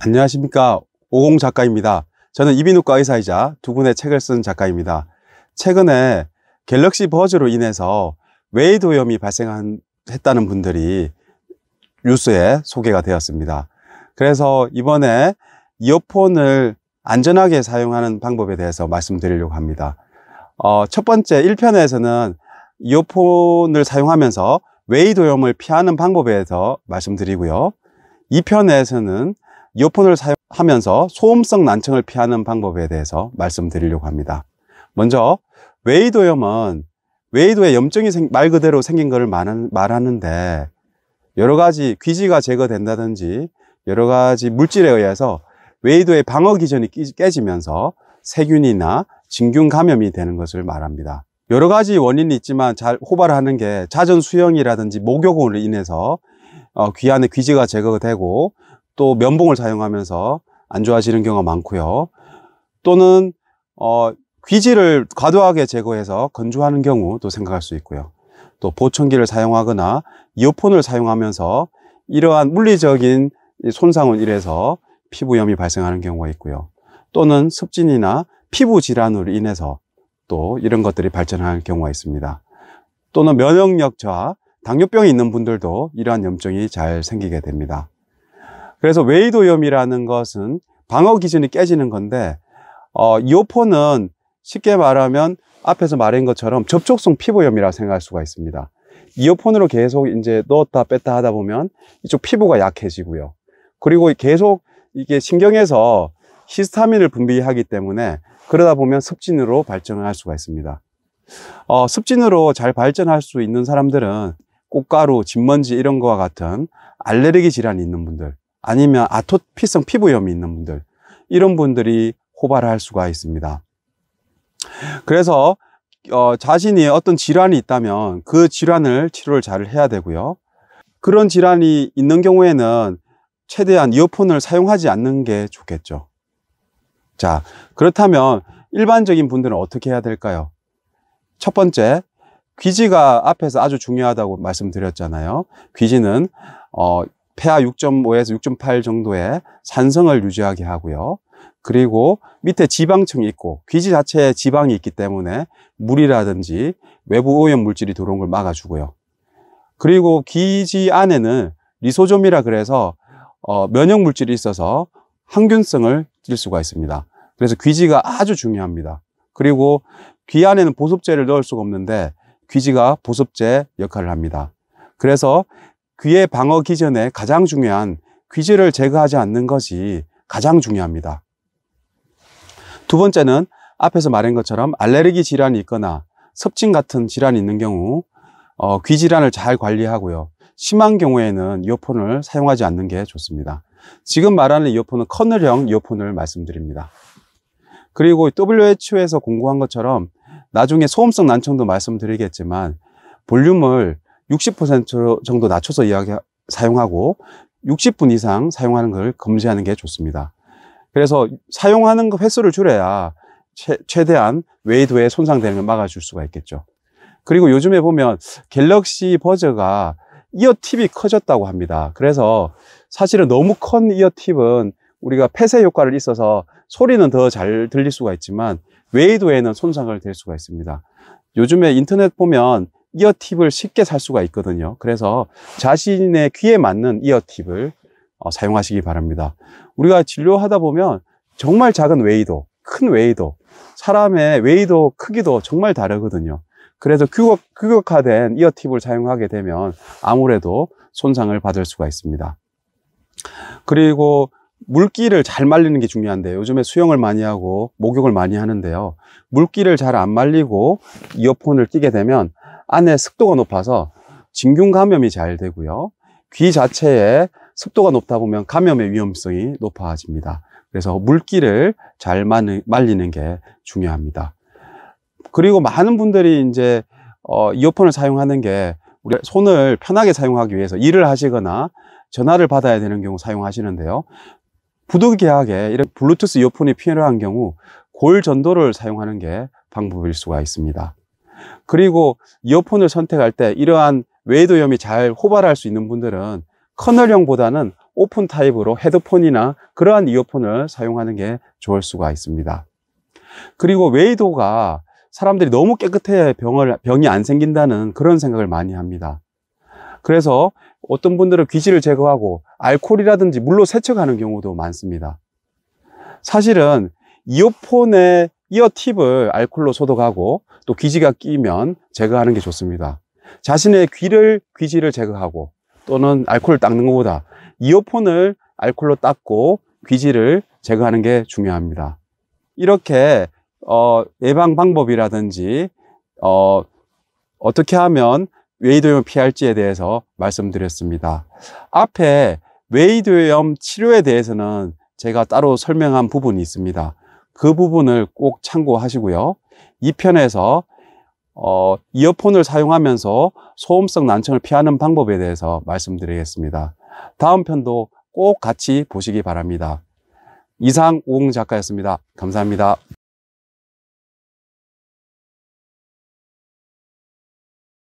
안녕하십니까, 오공 작가입니다. 저는 이비인후과 의사이자 두 분의 책을 쓴 작가입니다. 최근에 갤럭시 버즈로 인해서 웨이드 오염이 발생했다는 분들이 뉴스에 소개가 되었습니다. 그래서 이번에 이어폰을 안전하게 사용하는 방법에 대해서 말씀드리려고 합니다. 첫 번째 1편에서는 이어폰을 사용하면서 웨이드 오염을 피하는 방법에 대해서 말씀드리고요. 2편에서는 이어폰을 사용하면서 소음성 난청을 피하는 방법에 대해서 말씀드리려고 합니다. 먼저 웨이드 오염은 웨이드의 염증이 말 그대로 생긴 것을 말하는데, 여러 가지 귀지가 제거된다든지 여러 가지 물질에 의해서 웨이드의 방어 기전이 깨지면서 세균이나 진균 감염이 되는 것을 말합니다. 여러 가지 원인이 있지만 잘 호발하는 게 자전 수영이라든지 목욕으로 인해서 귀 안에 귀지가 제거되고, 또 면봉을 사용하면서 안 좋아지는 경우가 많고요. 또는 귀지를 과도하게 제거해서 건조하는 경우도 생각할 수 있고요. 또 보청기를 사용하거나 이어폰을 사용하면서 이러한 물리적인 손상을 인해서 피부염이 발생하는 경우가 있고요. 또는 습진이나 피부 질환으로 인해서 또 이런 것들이 발전하는 경우가 있습니다. 또는 면역력 저하, 당뇨병이 있는 분들도 이러한 염증이 잘 생기게 됩니다. 그래서 웨이드 오염이라는 것은 방어 기전이 깨지는 건데, 이어폰은 쉽게 말하면 앞에서 말한 것처럼 접촉성 피부염이라고 생각할 수가 있습니다. 이어폰으로 계속 이제 넣었다 뺐다 하다 보면 이쪽 피부가 약해지고요. 그리고 계속 이게 신경에서 히스타민을 분비하기 때문에 그러다 보면 습진으로 발전할 수가 있습니다. 습진으로 잘 발전할 수 있는 사람들은 꽃가루, 진먼지 이런 거와 같은 알레르기 질환이 있는 분들, 아니면 아토피성 피부염이 있는 분들, 이런 분들이 호발할 수가 있습니다. 그래서 자신이 어떤 질환이 있다면 그 질환을 치료를 잘 해야 되고요. 그런 질환이 있는 경우에는 최대한 이어폰을 사용하지 않는 게 좋겠죠. 자, 그렇다면 일반적인 분들은 어떻게 해야 될까요? 첫 번째, 귀지가 앞에서 아주 중요하다고 말씀드렸잖아요. 귀지는 폐하 6.5에서 6.8 정도의 산성을 유지하게 하고요. 그리고 밑에 지방층이 있고, 귀지 자체에 지방이 있기 때문에 물이라든지 외부 오염 물질이 들어온 걸 막아주고요. 그리고 귀지 안에는 리소좀이라 그래서 면역 물질이 있어서 항균성을 띨 수가 있습니다. 그래서 귀지가 아주 중요합니다. 그리고 귀 안에는 보습제를 넣을 수가 없는데 귀지가 보습제 역할을 합니다. 그래서 귀의 방어 기전에 가장 중요한 귀지를 제거하지 않는 것이 가장 중요합니다. 두 번째는 앞에서 말한 것처럼 알레르기 질환이 있거나 섭진 같은 질환이 있는 경우 귀 질환을 잘 관리하고요. 심한 경우에는 이어폰을 사용하지 않는 게 좋습니다. 지금 말하는 이어폰은 커널형 이어폰을 말씀드립니다. 그리고 WHO에서 공고한 것처럼 나중에 소음성 난청도 말씀드리겠지만 볼륨을 60% 정도 낮춰서 사용하고 60분 이상 사용하는 걸 금지하는 게 좋습니다. 그래서 사용하는 횟수를 줄여야 최대한 웨이드에 손상되는 걸 막아줄 수가 있겠죠. 그리고 요즘에 보면 갤럭시 버즈가 이어 팁이 커졌다고 합니다. 그래서 사실은 너무 큰 이어 팁은 우리가 폐쇄 효과를 있어서 소리는 더 잘 들릴 수가 있지만 웨이드에는 손상을 될 수가 있습니다. 요즘에 인터넷 보면 이어 팁을 쉽게 살 수가 있거든요. 그래서 자신의 귀에 맞는 이어 팁을 사용하시기 바랍니다. 우리가 진료하다 보면 정말 작은 웨이도, 큰 웨이도, 사람의 웨이도 크기도 정말 다르거든요. 그래서 규격화된 이어 팁을 사용하게 되면 아무래도 손상을 받을 수가 있습니다. 그리고 물기를 잘 말리는 게 중요한데, 요즘에 수영을 많이 하고 목욕을 많이 하는데요, 물기를 잘 안 말리고 이어폰을 끼게 되면 안에 습도가 높아서 진균 감염이 잘 되고요. 귀 자체에 습도가 높다 보면 감염의 위험성이 높아집니다. 그래서 물기를 잘 말리는 게 중요합니다. 그리고 많은 분들이 이제 이어폰을 사용하는 게 우리 손을 편하게 사용하기 위해서 일을 하시거나 전화를 받아야 되는 경우 사용하시는데요. 부득이하게 이런 블루투스 이어폰이 필요한 경우 골 전도를 사용하는 게 방법일 수가 있습니다. 그리고 이어폰을 선택할 때 이러한 웨이드 오염이 잘 호발할 수 있는 분들은 커널형보다는 오픈 타입으로 헤드폰이나 그러한 이어폰을 사용하는 게 좋을 수가 있습니다. 그리고 웨이도가 사람들이 너무 깨끗해야 병이 안 생긴다는 그런 생각을 많이 합니다. 그래서 어떤 분들은 귀지를 제거하고 알코올이라든지 물로 세척하는 경우도 많습니다. 사실은 이어폰의 이어팁을 알코올로 소독하고 또 귀지가 끼면 제거하는 게 좋습니다. 자신의 귀지를 제거하고 또는 알코올을 닦는 것보다 이어폰을 알코올로 닦고 귀지를 제거하는 게 중요합니다. 이렇게 예방 방법이라든지 어떻게 하면 웨이도염을 피할지에 대해서 말씀드렸습니다. 앞에 웨이도염 치료에 대해서는 제가 따로 설명한 부분이 있습니다. 그 부분을 꼭 참고하시고요. 2편에서 이어폰을 사용하면서 소음성 난청을 피하는 방법에 대해서 말씀드리겠습니다. 다음 편도 꼭 같이 보시기 바랍니다. 이상 우홍 작가였습니다. 감사합니다.